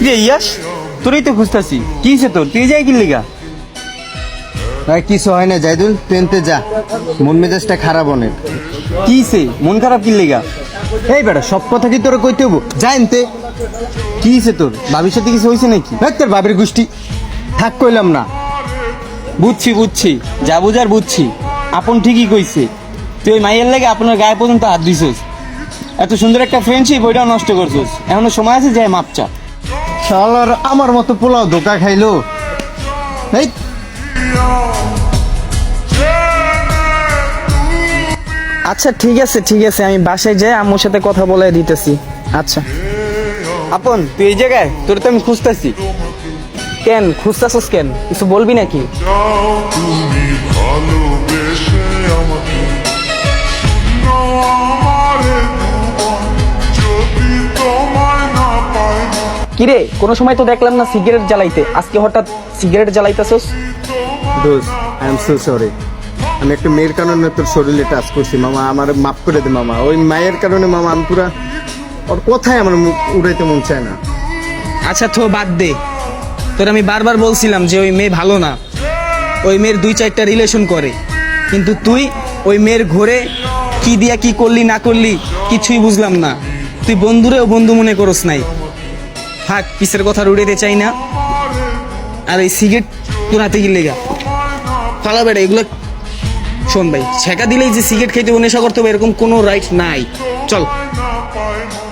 রে ইয়াস, তোরই তো খুঁজতাছি। কি হয়েছে তোর? তুই যাই কি লিগা? ভাই কিছু হয় না জাইদুল, ট্রেনতে যা, মন মেজাজটা খারাপ অনেক। কি হয়েছে? মন খারাপ কি লিগা? এই বেটা সব কথা কি তোরা কইতে হবো? যা এনতে। কি হয়েছে তোর? ভাবির সাথে কিছু হয়েছে নাকি? ভাই তোর বাপের গোষ্ঠী, থাক কইলাম না। বুঝছি, যা বুঝার বুঝছি। আপন ঠিকই কইছে, তুই ওই মাইয়ের লাগে আপনার গায়ে পর্যন্ত হাত দিছিস। এত সুন্দর একটা ফ্রেন্ডশিপ, ওইটাও নষ্ট করছিস। এখনো সময় আছে, যাই মাপ চা। শালার আমার মতো পোলাও ধোকা খাইলো। এই আচ্ছা ঠিক আছে, আমি বাসায় যাই আম্মুর সাথে কথা বলে দিতেছি। আচ্ছা। আপন তুই এই জায়গায়, তোর তো আমি খুঁজতেছি। কেন খুঁজতেছস কেন? কিছু বলবি নাকি? তুমি ভালোবেসে আমাকে না আমারে দুবার যদি তোমায় না পাই না কিরে, কোনো সময় তো দেখলাম না সিগারেট জ্বালাইতে, আজকে হঠাৎ সিগারেট জ্বালাইতেছস? দোস্ত, আই এম সো সরি। আমি একটা মেয়ের কারণে তোর শরীরে টাচ করছি মামা, আমার মাফ করে দে মামা। ওই মায়ের কারণে মামা আমি পুরা, ওর কথাই আমার মুখ উড়াইতে মন চায় না। আচ্ছা তো বাদ দে, তোর আমি বারবার বলছিলাম যে ওই মেয়ে ভালো না, ওই মেয়ের 2-4টা রিলেশন করে, কিন্তু তুই ওই মেয়ের ঘরে কি দিয়া কি করলি না করলি কিছুই বুঝলাম না। তুই বন্ধুরেও বন্ধু মনে করস নাই। থাক, পিসের কথা উড়াইতে চাই না। আর এই সিগারেট তোর হাতে কি লেগা ফালা বেড়া এগুলো। শোন ভাই, ছেঁকা দিলেই যে সিগারেট খেতে নেশা করতে হবে এরকম কোনো রাইট নাই। চল। পাই না